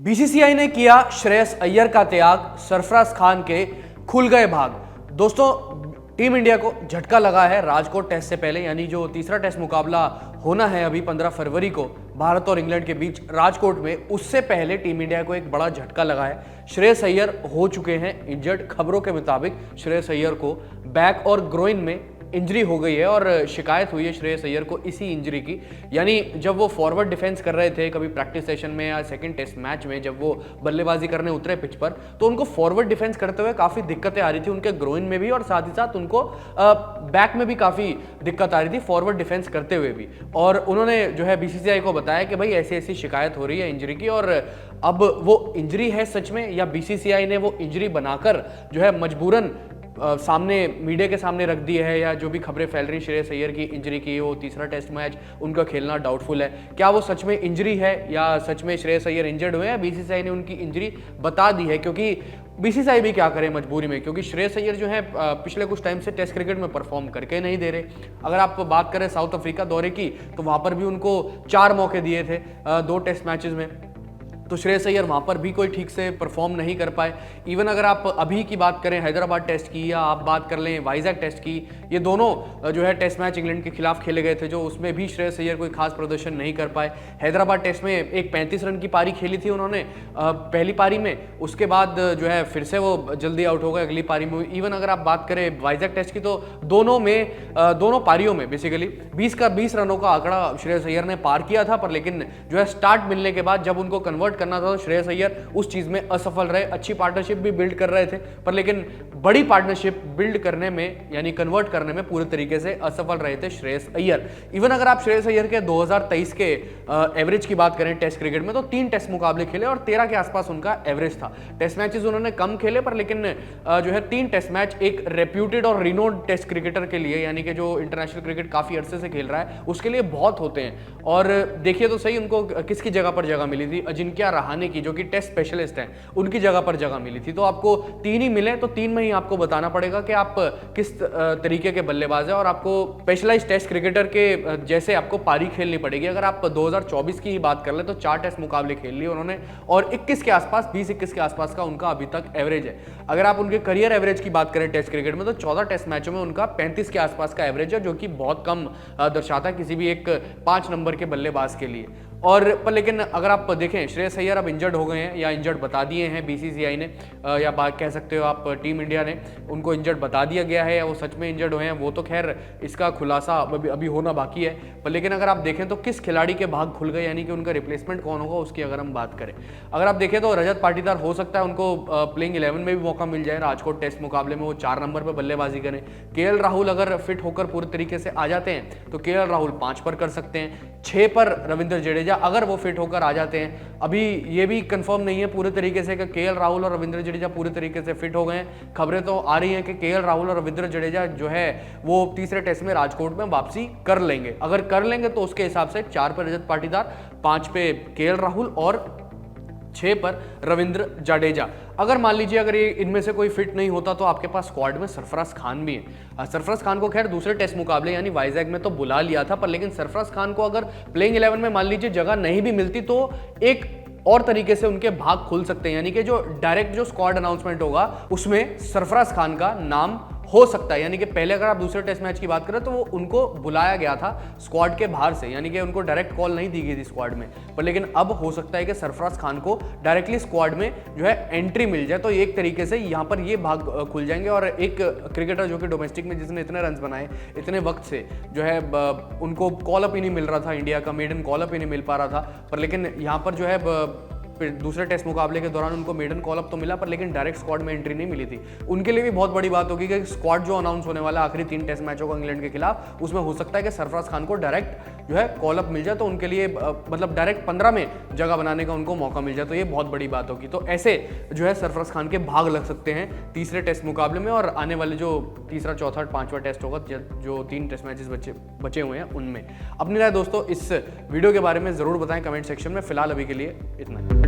BCCI ने किया श्रेयस अय्यर का त्याग, सरफराज खान के खुल गए भाग। दोस्तों, टीम इंडिया को झटका लगा है राजकोट टेस्ट से पहले, यानी जो तीसरा टेस्ट मुकाबला होना है अभी 15 फरवरी को भारत और इंग्लैंड के बीच राजकोट में, उससे पहले टीम इंडिया को एक बड़ा झटका लगा है। श्रेयस अय्यर हो चुके हैं इंजर्ड। खबरों के मुताबिक श्रेयस अय्यर को बैक और ग्रोइन में इंजरी हो गई है और शिकायत हुई है श्रेयस अय्यर को इसी इंजरी की। यानी जब वो फॉरवर्ड डिफेंस कर रहे थे कभी प्रैक्टिस सेशन में या सेकंड टेस्ट मैच में, जब वो बल्लेबाजी करने उतरे पिच पर, तो उनको फॉरवर्ड डिफेंस करते हुए काफ़ी दिक्कतें आ रही थी उनके ग्रोइन में भी, और साथ ही साथ उनको बैक में भी काफ़ी दिक्कत आ रही थी फॉरवर्ड डिफेंस करते हुए भी। और उन्होंने जो है बीसीसीआई को बताया कि भाई ऐसी ऐसी शिकायत हो रही है इंजरी की, और अब वो इंजरी है सच में या बीसीसीआई ने वो इंजरी बनाकर जो है मजबूरन सामने मीडिया के सामने रख दी है, या जो भी खबरें फैल रही श्रेयस अय्यर की इंजरी की, वो तीसरा टेस्ट मैच उनका खेलना डाउटफुल है। क्या वो सच में इंजरी है या सच में श्रेयस अय्यर इंजर्ड हुए हैं? बीसीसीआई ने उनकी इंजरी बता दी है, क्योंकि बीसीसीआई भी क्या करे मजबूरी में, क्योंकि श्रेयस अय्यर जो है पिछले कुछ टाइम से टेस्ट क्रिकेट में परफॉर्म करके नहीं दे रहे। अगर आप बात करें साउथ अफ्रीका दौरे की, तो वहां पर भी उनको 4 मौके दिए थे 2 टेस्ट मैचेस में, तो श्रेयस अय्यर वहाँ पर भी कोई ठीक से परफॉर्म नहीं कर पाए। इवन अगर आप अभी की बात करें हैदराबाद टेस्ट की, या आप बात कर लें वाइजैक टेस्ट की, ये दोनों जो है टेस्ट मैच इंग्लैंड के खिलाफ खेले गए थे, जो उसमें भी श्रेयस अय्यर कोई खास प्रदर्शन नहीं कर पाए। हैदराबाद टेस्ट में एक 35 रन की पारी खेली थी उन्होंने पहली पारी में, उसके बाद जो है फिर से वो जल्दी आउट हो गए अगली पारी में। इवन अगर आप बात करें वाइजैक टेस्ट की, तो दोनों पारियों में बेसिकली 20 रनों का आंकड़ा श्रेयस अय्यर ने पार किया था, पर लेकिन जो है स्टार्ट मिलने के बाद जब उनको कन्वर्ट करना था तो श्रेयस अय्यर उस चीज में असफल रहे। अच्छी पार्टनरशिप भी बिल्ड कर रहे थे, पर लेकिन बड़ी पार्टनरशिप बिल्ड करने में यानी कन्वर्ट करने में पूरे तरीके से असफल रहे थे श्रेयस अय्यर। इवन अगर आप श्रेयस अय्यर के 2023 के एवरेज की बात करें टेस्ट क्रिकेट में, तो 3 टेस्ट मुकाबले खेले और 13 के आसपास उनका एवरेज था। टेस्ट मैचेस उन्होंने कम खेले, पर लेकिन जो है 3 टेस्ट मैच एक रेप्यूटेड और रिनोड टेस्ट क्रिकेटर के लिए, यानी कि जो इंटरनेशनल क्रिकेट काफी अरसे से खेल रहा है, उसके लिए बहुत होते हैं। और देखिए तो सही, उनको किसकी जगह पर जगह मिली थी? अजिंक्य रहाणे की, जो कि टेस्ट स्पेशलिस्ट हैं, उनकी जगह पर जगह मिली थी। तो आपको 3 ही मिले, तो 3 में ही आपको बताना पड़ेगा कि आप किस तरीके के बल्लेबाज हैं, और आपको स्पेशलाइज्ड टेस्ट क्रिकेटर के जैसे आपको पारी खेलनी पड़ेगी। अगर आप 2024 की ही बात कर ले, तो 4 टेस्ट मुकाबले खेल लिए उन्होंने, और 21 के आसपास 20-21 के आसपास का उनका अभी तक एवरेज है। अगर आप उनके करियर एवरेज की बात करें टेस्ट क्रिकेट में, तो 14 टेस्ट मैचों में उनका 35 के आसपास का एवरेज है, जो कि बहुत कम दर्शाता है किसी भी एक 5 नंबर के बल्लेबाज के लिए। और पर लेकिन अगर आप देखें, श्रेयस अय्यर अब इंजर्ड हो गए हैं, या इंजर्ड बता दिए हैं बीसीसीआई ने, या बात कह सकते हो आप टीम इंडिया ने उनको इंजर्ड बता दिया गया है, या वो सच में इंजर्ड हुए हैं, वो तो खैर इसका खुलासा अभी होना बाकी है। पर लेकिन अगर आप देखें तो किस खिलाड़ी के भाग खुल गए, यानी कि उनका रिप्लेसमेंट कौन होगा, उसकी अगर हम बात करें, अगर आप देखें तो रजत पाटीदार हो सकता है उनको प्लेइंग 11 में भी मौका मिल जाए राजकोट टेस्ट मुकाबले में, वो 4 नंबर पर बल्लेबाजी करें। केएल राहुल अगर फिट होकर पूरे तरीके से आ जाते हैं, तो केएल राहुल 5 पर कर सकते हैं। 6 पर रविंद्र जडेजा अगर वो फिट होकर आ जाते हैं। अभी ये भी कंफर्म नहीं है पूरे तरीके से कि केएल राहुल और रविंद्र जडेजा पूरे तरीके से फिट हो गए हैं। खबरें तो आ रही हैं कि केएल राहुल और रविंद्र जडेजा जो है वो तीसरे टेस्ट में राजकोट में वापसी कर लेंगे। अगर कर लेंगे तो उसके हिसाब से 4 पर रजत पाटीदार, 5 पे केएल राहुल और 6 पर रविंद्र जडेजा। अगर मान लीजिए अगर ये इनमें से कोई फिट नहीं होता, तो आपके पास स्क्वाड में सरफराज खान भी है। सरफराज खान को खैर दूसरे टेस्ट मुकाबले यानी वाइजैक में तो बुला लिया था, पर लेकिन सरफराज खान को अगर प्लेइंग 11 में मान लीजिए जगह नहीं भी मिलती, तो एक और तरीके से उनके भाग खुल सकते हैं, यानी कि जो डायरेक्ट जो स्क्वाड अनाउंसमेंट होगा उसमें सरफराज खान का नाम हो सकता है। यानी कि पहले अगर आप दूसरे टेस्ट मैच की बात करें, तो वो उनको बुलाया गया था स्क्वाड के बाहर से, यानी कि उनको डायरेक्ट कॉल नहीं दी गई थी स्क्वाड में, पर लेकिन अब हो सकता है कि सरफराज खान को डायरेक्टली स्क्वाड में जो है एंट्री मिल जाए। तो एक तरीके से यहाँ पर ये भाग खुल जाएंगे, और एक क्रिकेटर जो कि डोमेस्टिक में जिसने इतने रन बनाए इतने वक्त से, जो है उनको कॉल अप ही नहीं मिल रहा था, इंडिया का मेडन कॉल अप ही नहीं मिल पा रहा था, पर लेकिन यहाँ पर जो है फिर दूसरे टेस्ट मुकाबले के दौरान उनको मेडन कॉल अप तो मिला, पर लेकिन डायरेक्ट स्क्वाड में एंट्री नहीं मिली थी। उनके लिए भी बहुत बड़ी बात होगी कि स्क्वाड जो अनाउंस होने वाला आखिरी 3 टेस्ट मैचों का इंग्लैंड के खिलाफ, उसमें हो सकता है कि सरफराज खान को डायरेक्ट जो है कॉल अप मिल जाए, तो उनके लिए मतलब डायरेक्ट 15 में जगह बनाने का उनको मौका मिल जाए, तो ये बहुत बड़ी बात होगी। तो ऐसे जो है सरफराज खान के भाग लग सकते हैं तीसरे टेस्ट मुकाबले में, और आने वाले जो तीसरा, चौथा, 5वां टेस्ट होगा, जो 3 टेस्ट मैचेस बचे हुए हैं उनमें। अपनी राय दोस्तों इस वीडियो के बारे में जरूर बताएं कमेंट सेक्शन में। फिलहाल अभी के लिए इतना ही।